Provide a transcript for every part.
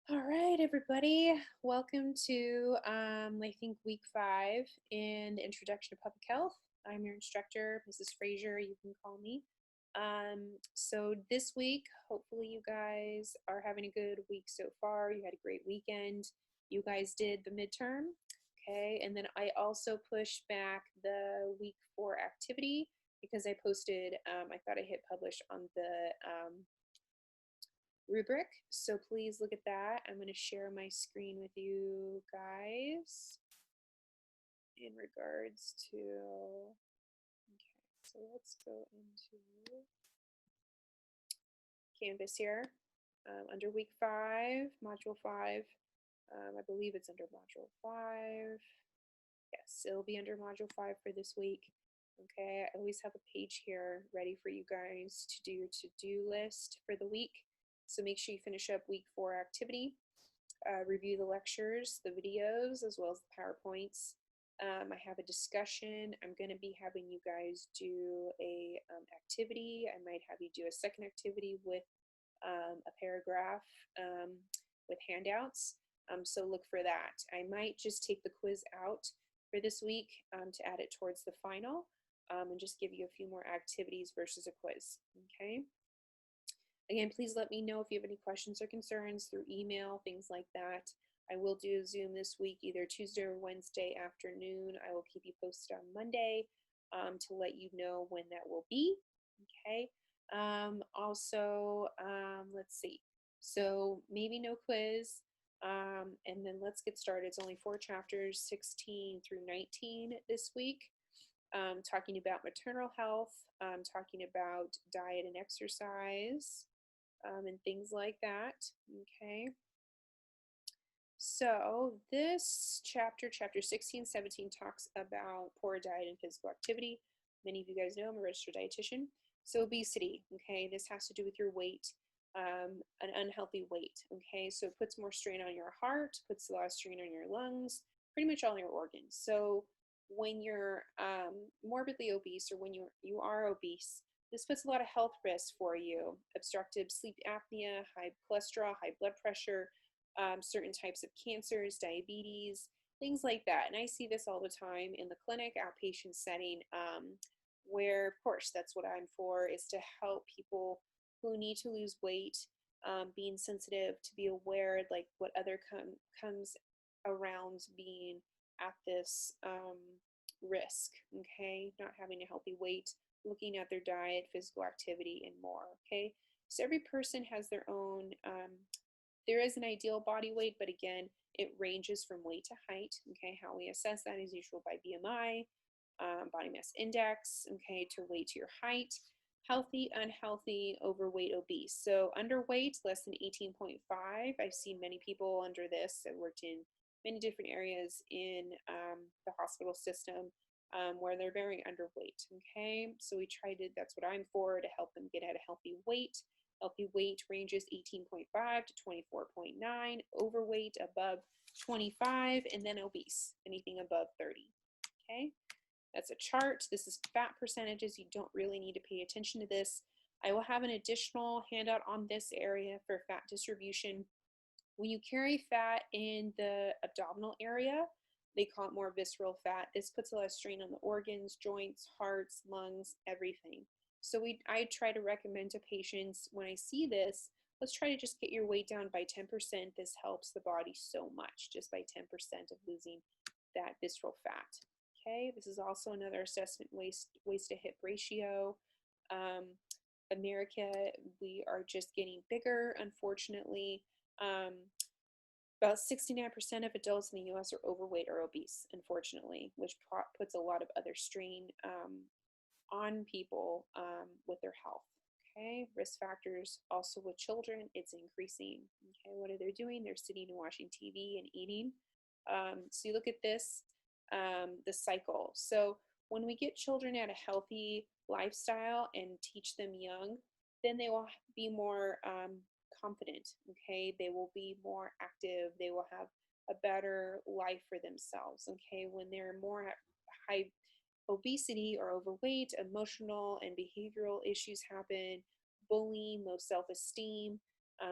All right, everybody. Welcome to, I think, week 5 in the Introduction to Public Health. I'm your instructor, Mrs. Frazier, you can call me. So this week, hopefully you guys are having a good week so far. You had a great weekend. You guys did the midterm, okay? And then I also pushed back the week 4 activity because I posted, I thought I hit publish on the rubric. So please look at that. I'm going to share my screen with you guys in regards to, okay, so let's go into Canvas here. Under week 5, module 5, I believe it's under module 5. Yes, it'll be under module 5 for this week. Okay, I always have a page here ready for you guys to do your to-do list for the week. So make sure you finish up week 4 activity. Review the lectures, the videos, as well as the PowerPoints. I have a discussion. I'm going to be having you guys do a activity. I might have you do a second activity with a paragraph with handouts. So look for that. I might just take the quiz out for this week to add it towards the final and just give you a few more activities versus a quiz. Okay. Again, please let me know if you have any questions or concerns through email, things like that. I will do Zoom this week, either Tuesday or Wednesday afternoon. I will keep you posted on Monday to let you know when that will be. Okay. Let's see. So maybe no quiz. And then let's get started. It's only 4 chapters, 16 through 19 this week. Talking about maternal health, talking about diet and exercise, and things like that. Okay. So this chapter 16, 17, talks about poor diet and physical activity. Many of you guys know I'm a registered dietitian. So obesity, okay, this has to do with your weight, an unhealthy weight, okay? So it puts more strain on your heart, puts a lot of strain on your lungs, pretty much all your organs. So when you're morbidly obese, or when you are obese, this puts a lot of health risks for you: obstructive sleep apnea, high cholesterol, high blood pressure, certain types of cancers, diabetes, things like that. And I see this all the time in the clinic, outpatient setting, where, of course, that's what I'm for, is to help people who need to lose weight, being sensitive, to be aware, like, what other comes around being at this risk, okay? Not having a healthy weight, looking at their diet, physical activity, and more, okay? So every person has their own, there is an ideal body weight, but again, it ranges from weight to height, okay? How we assess that is usually by BMI, body mass index, okay, to weight to your height. Healthy, unhealthy, overweight, obese. So underweight, less than 18.5. I've seen many people under this. I worked in many different areas in the hospital system where they're very underweight. Okay, so we try to, that's what I'm for, to help them get at a healthy weight. Healthy weight ranges 18.5 to 24.9, overweight above 25, and then obese, anything above 30. Okay, that's a chart. This is fat percentages. You don't really need to pay attention to this. I will have an additional handout on this area for fat distribution. When you carry fat in the abdominal area, they call it more visceral fat. This puts a lot of strain on the organs, joints, hearts, lungs, everything. So I try to recommend to patients, when I see this, let's try to just get your weight down by 10%. This helps the body so much, just by 10% of losing that visceral fat. Okay, this is also another assessment, waist to hip ratio. America, we are just getting bigger, unfortunately. About 69% of adults in the US are overweight or obese, unfortunately, which puts a lot of other strain on people with their health. Okay, risk factors also with children, it's increasing. Okay, what are they doing? They're sitting and watching TV and eating. So you look at this, the cycle. So when we get children at a healthy lifestyle and teach them young, then they will be more confident. Okay, they will be more active. They will have a better life for themselves. Okay, when they're more high obesity or overweight, emotional and behavioral issues happen, bullying, low self-esteem.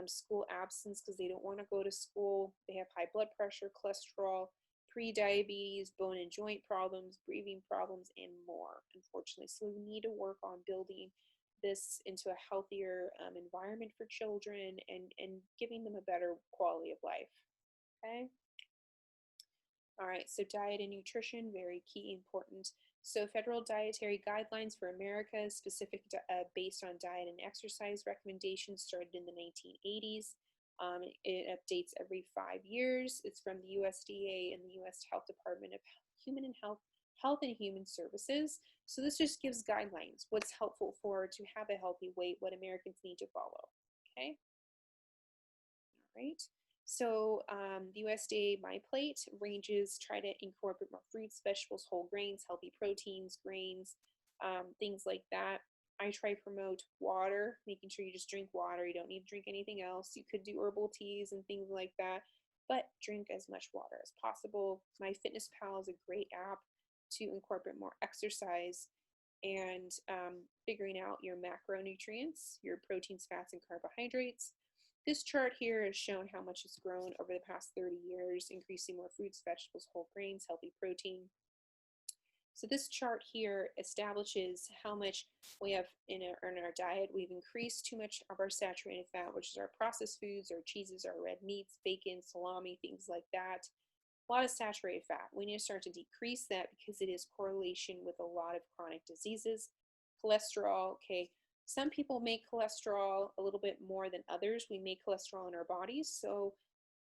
school absence because they don't want to go to school. They have high blood pressure, cholesterol, pre-diabetes, bone and joint problems, breathing problems, and more, unfortunately. So we need to work on building this into a healthier environment for children and giving them a better quality of life. Okay. All right, so diet and nutrition, very key, important. So federal dietary guidelines for America, based on diet and exercise recommendations, started in the 1980s. It updates every 5 years. It's from the USDA and the U.S. Health Department of Health and Human Services. So this just gives guidelines, what's helpful to have a healthy weight, what Americans need to follow. Okay. All right. So the USDA MyPlate ranges try to incorporate more fruits, vegetables, whole grains, healthy proteins, grains, things like that. I try to promote water, making sure you just drink water. You don't need to drink anything else. You could do herbal teas and things like that, but drink as much water as possible. MyFitnessPal is a great app to incorporate more exercise and figuring out your macronutrients, your proteins, fats, and carbohydrates. This chart here has shown how much it's grown over the past 30 years, increasing more fruits, vegetables, whole grains, healthy protein. So this chart here establishes how much we have in our diet. We've increased too much of our saturated fat, which is our processed foods, our cheeses, our red meats, bacon, salami, things like that. A lot of saturated fat. We need to start to decrease that because it is correlation with a lot of chronic diseases. Cholesterol, okay. Some people make cholesterol a little bit more than others. We make cholesterol in our bodies. So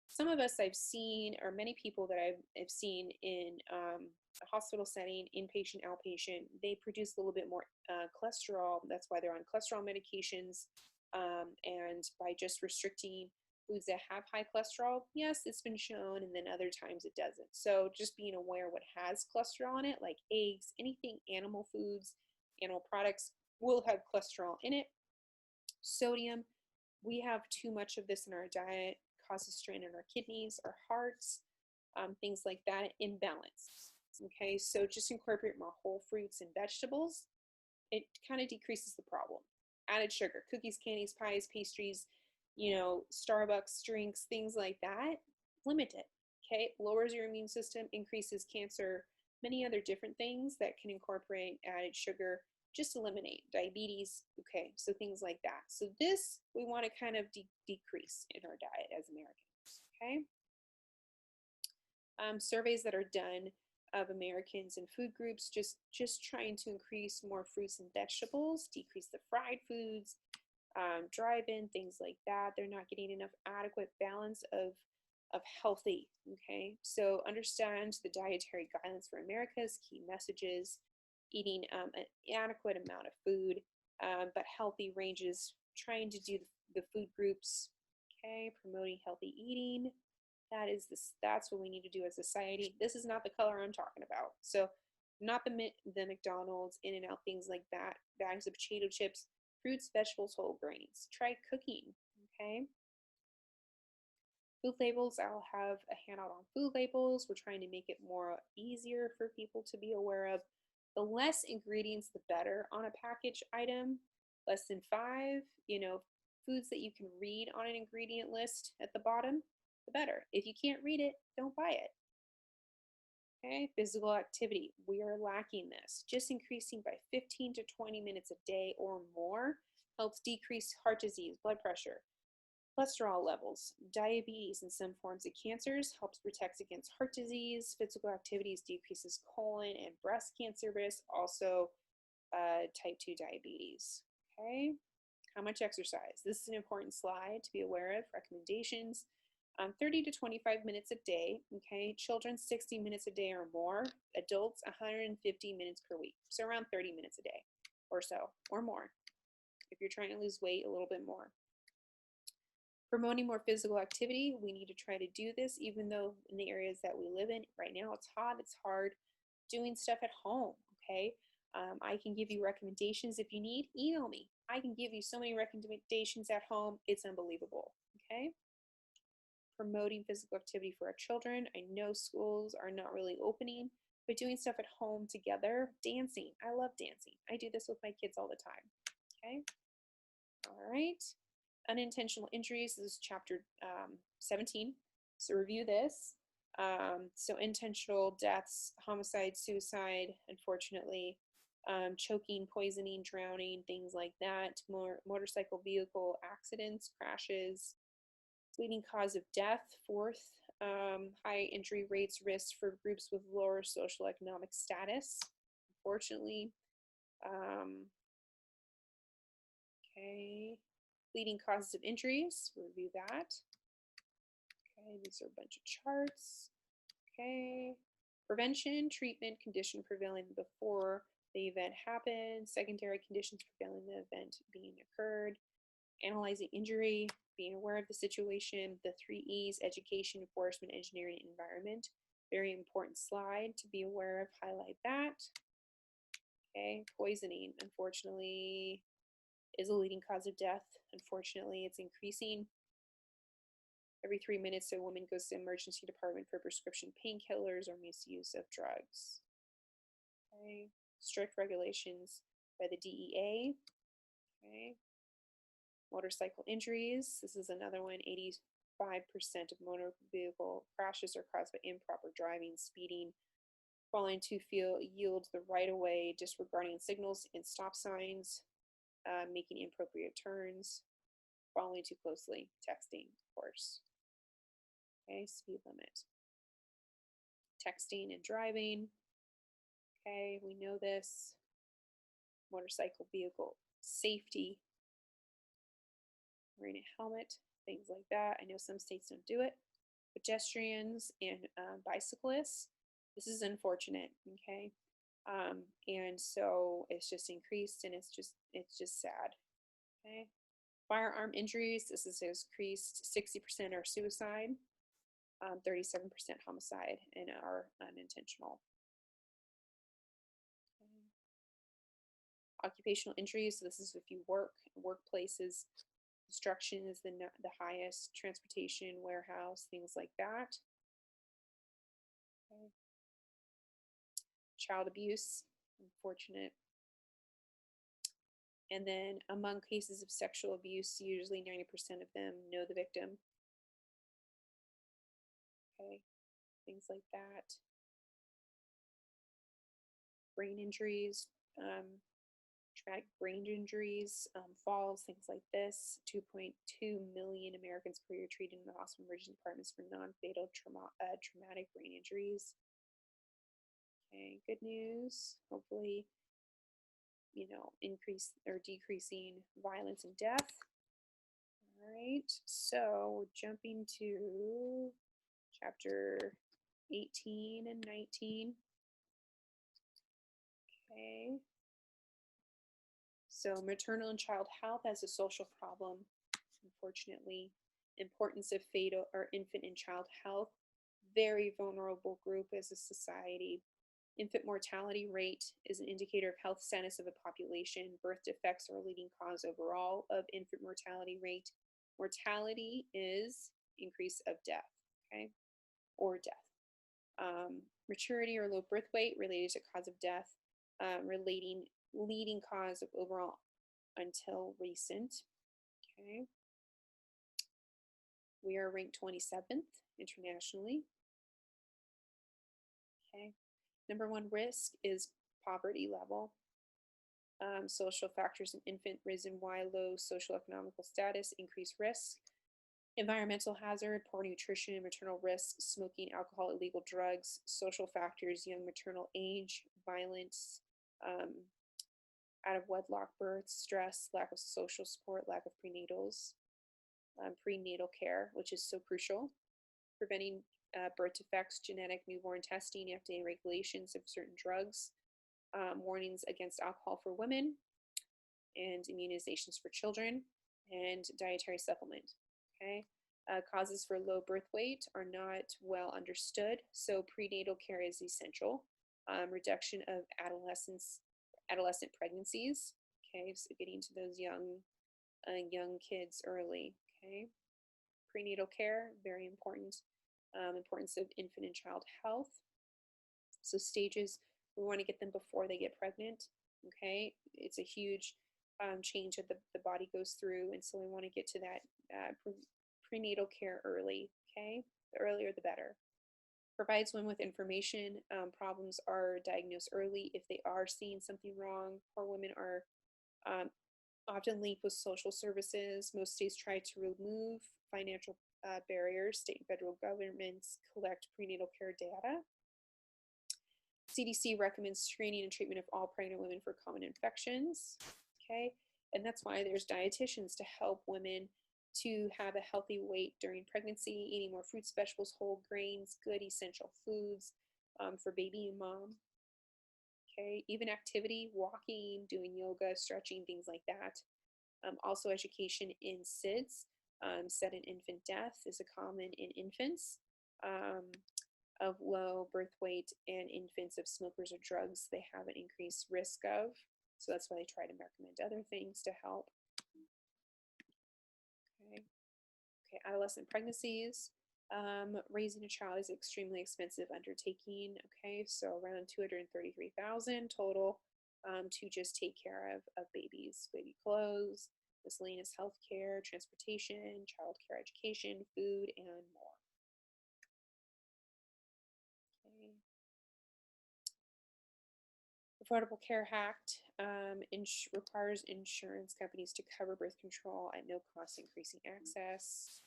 some of us I've seen, or many people that I've seen in a hospital setting, inpatient, outpatient, they produce a little bit more cholesterol. That's why they're on cholesterol medications. And by just restricting foods that have high cholesterol, yes, it's been shown, and then other times it doesn't. So just being aware what has cholesterol in it, like eggs, anything animal foods, animal products, will have cholesterol in it. Sodium, we have too much of this in our diet, causes strain in our kidneys, our hearts, things like that, imbalance. Okay, so just incorporate more whole fruits and vegetables. It kind of decreases the problem. Added sugar, cookies, candies, pies, pastries, Starbucks, drinks, things like that, limit it. Okay, lowers your immune system, increases cancer, many other different things that can incorporate added sugar. Just eliminate diabetes. Okay, so things like that. So this we want to kind of decrease in our diet as Americans. Okay. Surveys that are done of Americans and food groups, just trying to increase more fruits and vegetables, decrease the fried foods, drive-in, things like that. They're not getting enough adequate balance of healthy. Okay, so understand the dietary guidelines for America's key messages. Eating an adequate amount of food, but healthy ranges, trying to do the food groups, okay, promoting healthy eating. That's what we need to do as a society. This is not the color I'm talking about. So not the McDonald's, In-N-Out, things like that, bags of potato chips, fruits, vegetables, whole grains. Try cooking, okay? Food labels, I'll have a handout on food labels. We're trying to make it more easier for people to be aware of. The less ingredients, the better on a package item. Less than 5, foods that you can read on an ingredient list at the bottom, the better. If you can't read it, don't buy it. Okay, physical activity. We are lacking this. Just increasing by 15 to 20 minutes a day or more helps decrease heart disease, blood pressure, cholesterol levels, diabetes, and some forms of cancers, helps protect against heart disease. Physical activities decreases colon and breast cancer risk, also type 2 diabetes. Okay, how much exercise? This is an important slide to be aware of. Recommendations, 30 to 25 minutes a day. Okay, children 60 minutes a day or more. Adults 150 minutes per week, so around 30 minutes a day or so, or more. If you're trying to lose weight, a little bit more. Promoting more physical activity, we need to try to do this, even though in the areas that we live in right now, it's hot, it's hard, doing stuff at home, okay? I can give you recommendations if you need, email me. I can give you so many recommendations at home, it's unbelievable, okay? Promoting physical activity for our children. I know schools are not really opening, but doing stuff at home together, dancing. I love dancing. I do this with my kids all the time, okay? All right. Unintentional injuries, this is chapter 17. So review this. So intentional deaths, homicide, suicide, unfortunately, choking, poisoning, drowning, things like that, motorcycle vehicle accidents, crashes, leading cause of death, fourth, high injury rates, risks for groups with lower social economic status, unfortunately. Okay, leading causes of injuries, review that. Okay, these are a bunch of charts. Okay, prevention, treatment, condition prevailing before the event happened, secondary conditions prevailing the event being occurred, analyzing injury, being aware of the situation, the 3 E's, education, enforcement, engineering, environment. Very important slide to be aware of, highlight that. Okay, poisoning, unfortunately, is a leading cause of death. Unfortunately, it's increasing. Every 3 minutes, a woman goes to the emergency department for prescription painkillers or misuse of drugs. Okay. Strict regulations by the DEA. Okay. Motorcycle injuries. This is another one. 85% of motor vehicle crashes are caused by improper driving, speeding, failing to yield the right of way, disregarding signals and stop signs, making inappropriate turns, following too closely, texting, of course. Okay, speed limit. Texting and driving. Okay, we know this. Motorcycle vehicle safety. Wearing a helmet, things like that. I know some states don't do it. Pedestrians and bicyclists. This is unfortunate. Okay, and so it's just increased, and it's just sad. Okay, firearm injuries. This is increased. 60% are suicide. 37% homicide and are unintentional. Okay. Occupational injuries, so this is if you work, workplaces, construction is the highest, transportation, warehouse, things like that. Okay. Child abuse, unfortunate. And then among cases of sexual abuse, usually 90% of them know the victim. Okay, things like that. Brain injuries, traumatic brain injuries, falls, things like this. 2.2 million Americans per year treated in the hospital emergency departments for non-fatal traumatic brain injuries. Okay, good news. Hopefully, increase or decreasing violence and death. All right, so jumping to chapter 18 and 19. Okay. So maternal and child health as a social problem, unfortunately. Importance of fetal or infant and child health. Very vulnerable group as a society. Infant mortality rate is an indicator of health status of a population. Birth defects are a leading cause overall of infant mortality rate. Mortality is increase of death, okay, or death. Maturity or low birth weight related to cause of death, leading cause of overall until recent. Okay. We are ranked 27th internationally. Okay. Number one risk is poverty level. Social factors in infant reason why low social economical status, increased risk. Environmental hazard, poor nutrition, maternal risk, smoking, alcohol, illegal drugs. Social factors, young maternal age, violence, out of wedlock births, stress, lack of social support, lack of prenatals, prenatal care, which is so crucial. Preventing birth defects, genetic newborn testing, FDA regulations of certain drugs, warnings against alcohol for women, and immunizations for children, and dietary supplement. Okay. Causes for low birth weight are not well understood, so prenatal care is essential. Reduction of adolescent pregnancies. Okay, so getting to those young kids early. Okay, prenatal care, very important. Importance of infant and child health. So stages, we want to get them before they get pregnant. Okay, it's a huge change that the body goes through. And so we want to get to that prenatal care early, okay? The earlier the better. Provides women with information. Problems are diagnosed early if they are seeing something wrong. Poor women are often linked with social services. Most states try to remove financial barriers. State and federal governments collect prenatal care data. CDC recommends screening and treatment of all pregnant women for common infections. Okay, and that's why there's dietitians to help women to have a healthy weight during pregnancy, eating more fruits, vegetables, whole grains, good essential foods for baby and mom. Okay, even activity, walking, doing yoga, stretching, things like that. Also education in SIDS, sudden infant death is a common in infants of low birth weight and infants of smokers or drugs they have an increased risk of. So that's why they try to recommend other things to help. Okay, adolescent pregnancies. Raising a child is an extremely expensive undertaking. Okay, so around $233,000 total to just take care of babies, baby clothes, miscellaneous health care, transportation, child care education, food, and more. Okay. Affordable Care Act requires insurance companies to cover birth control at no cost, increasing access.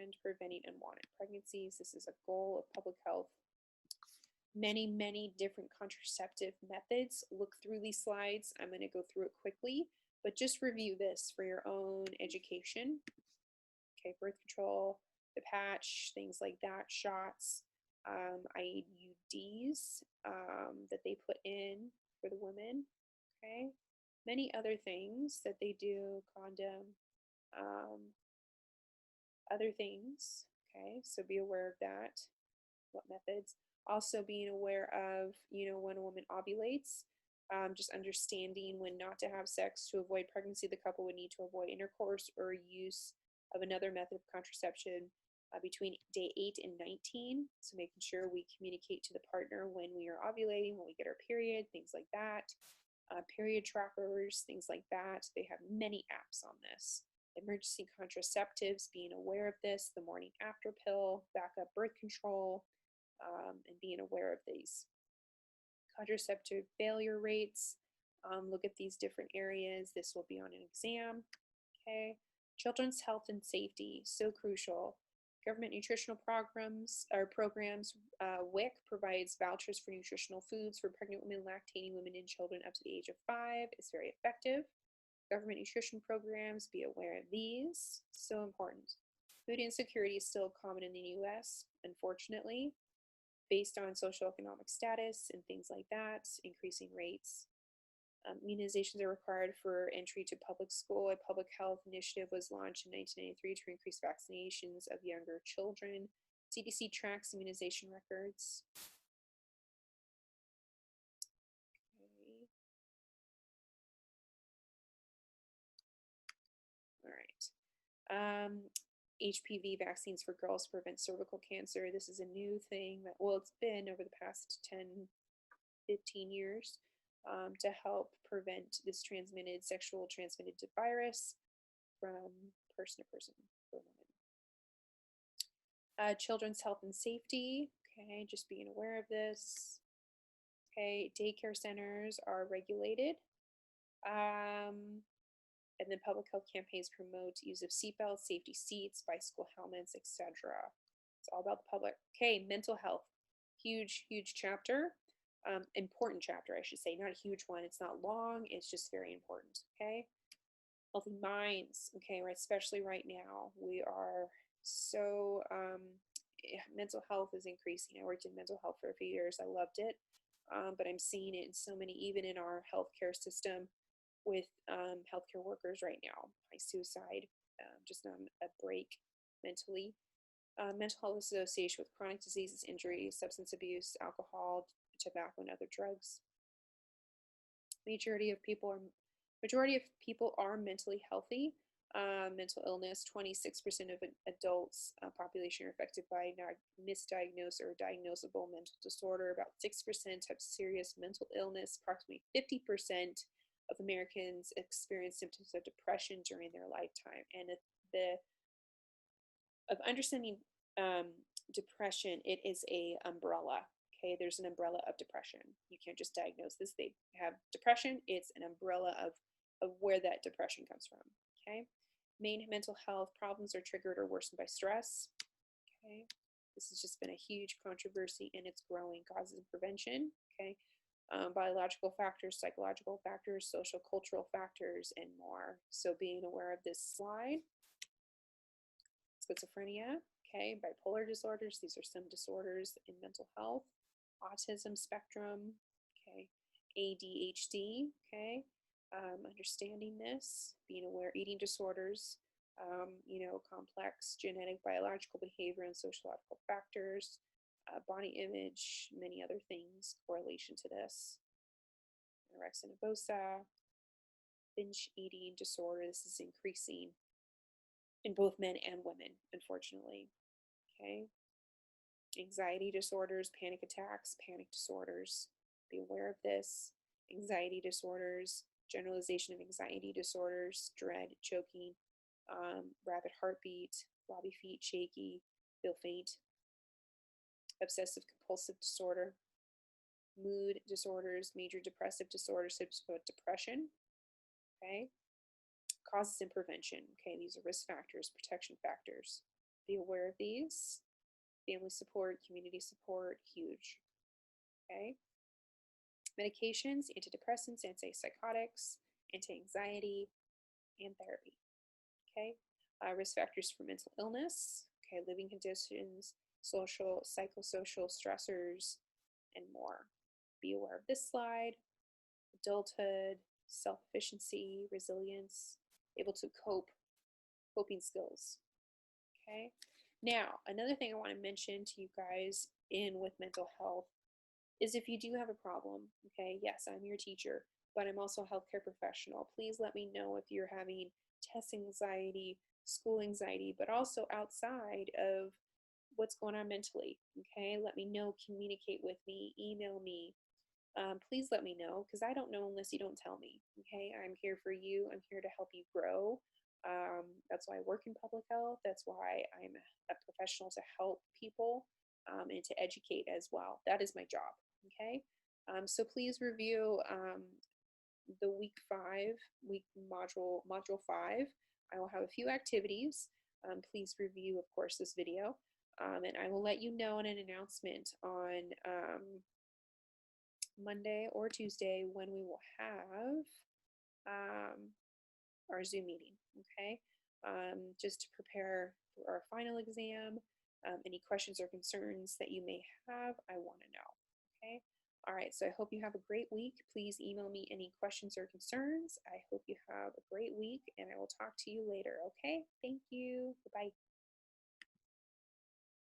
And preventing unwanted pregnancies. This is a goal of public health. Many different contraceptive methods. Look through these slides. I'm going to go through it quickly, but just review this for your own education. Okay, birth control, the patch, things like that, shots, IUDs that they put in for the women. Okay, many other things that they do, condom, other things. Okay, so be aware of that. What methods? Also being aware of, when a woman ovulates, just understanding when not to have sex to avoid pregnancy. The couple would need to avoid intercourse or use of another method of contraception between day 8 and 19. So making sure we communicate to the partner when we are ovulating, when we get our period, things like that. Period trackers, things like that. They have many apps on this. Emergency contraceptives, being aware of this, the morning after pill, backup birth control, and being aware of these. Contraceptive failure rates, look at these different areas. This will be on an exam. Okay, children's health and safety, so crucial. Government nutritional programs, WIC provides vouchers for nutritional foods for pregnant women, lactating women, and children up to the age of 5. It's very effective. Government nutrition programs, be aware of these, so important. Food insecurity is still common in the US, unfortunately, based on socioeconomic status and things like that, increasing rates. Immunizations are required for entry to public school. A public health initiative was launched in 1993 to increase vaccinations of younger children. CDC tracks immunization records. Okay. All right. HPV vaccines for girls to prevent cervical cancer. This is a new thing that, well, it's been over the past 10, 15 years to help prevent this sexual transmitted virus from person to person for women. Children's health and safety. Okay, just being aware of this. Okay, daycare centers are regulated. And then public health campaigns promote use of seatbelts, safety seats, bicycle helmets, etc. It's all about the public. Okay, mental health. Huge chapter. Important chapter, I should say. Not a huge one. It's not long. It's just very important. Okay. Healthy minds. Okay, right. Especially right now, we are so mental health is increasing. I worked in mental health for a few years. I loved it, but I'm seeing it in so many, even in our healthcare system, with healthcare workers right now. High suicide, just on a break mentally. Mental health association with chronic diseases, injuries, substance abuse, alcohol, tobacco, and other drugs. Majority of people are mentally healthy. Mental illness, 26% of adults population are affected by misdiagnosed or diagnosable mental disorder. About 6% have serious mental illness. Approximately 50% of Americans experience symptoms of depression during their lifetime. And the of understanding depression, it is a umbrella. Okay, there's an umbrella of depression. You can't just diagnose this. They have depression. It's an umbrella of where that depression comes from. Okay, main mental health problems are triggered or worsened by stress. Okay, this has just been a huge controversy and it's growing. Causes and prevention. Okay, biological factors, psychological factors, social cultural factors, and more. So being aware of this slide. Schizophrenia, okay, bipolar disorders, these are some disorders in mental health, autism spectrum, okay, ADHD, okay, understanding this, being aware, eating disorders, complex genetic, biological, behavior, and sociological factors, body image, many other things, correlation to this, anorexia nervosa, binge eating disorder, this is increasing in both men and women, unfortunately. Okay. Anxiety disorders, panic attacks, panic disorders. Be aware of this. Anxiety disorders, generalization of anxiety disorders, dread, choking, rapid heartbeat, floppy feet, shaky, feel faint. Obsessive compulsive disorder, mood disorders, major depressive disorders, depression. Okay. Causes and prevention. Okay, these are risk factors, protection factors. Be aware of these. Family support, community support, huge. Okay. Medications, antidepressants, antipsychotics, anti-anxiety, and therapy. Okay. Risk factors for mental illness. Okay, living conditions, social, psychosocial stressors, and more. Be aware of this slide. Adulthood, self-efficiency, resilience, able to cope, coping skills. Okay. Now, another thing I want to mention to you guys with mental health is if you do have a problem, okay, yes, I'm your teacher, but I'm also a healthcare professional. Please let me know if you're having test anxiety, school anxiety, but also outside of what's going on mentally, okay? Let me know, communicate with me, email me. Please let me know because I don't know unless you don't tell me, okay? I'm here for you. I'm here to help you grow. That's why I work in public health. That's why I'm a professional to help people and to educate as well. That is my job, okay? So please review the week module 5. I will have a few activities. Please review, of course, this video. And I will let you know in an announcement on Monday or Tuesday when we will have our Zoom meeting, okay? Just to prepare for our final exam. Any questions or concerns that you may have, I want to know, okay? All right, so I hope you have a great week. Please email me any questions or concerns. I hope you have a great week, and I will talk to you later, okay? Thank you. Bye-bye.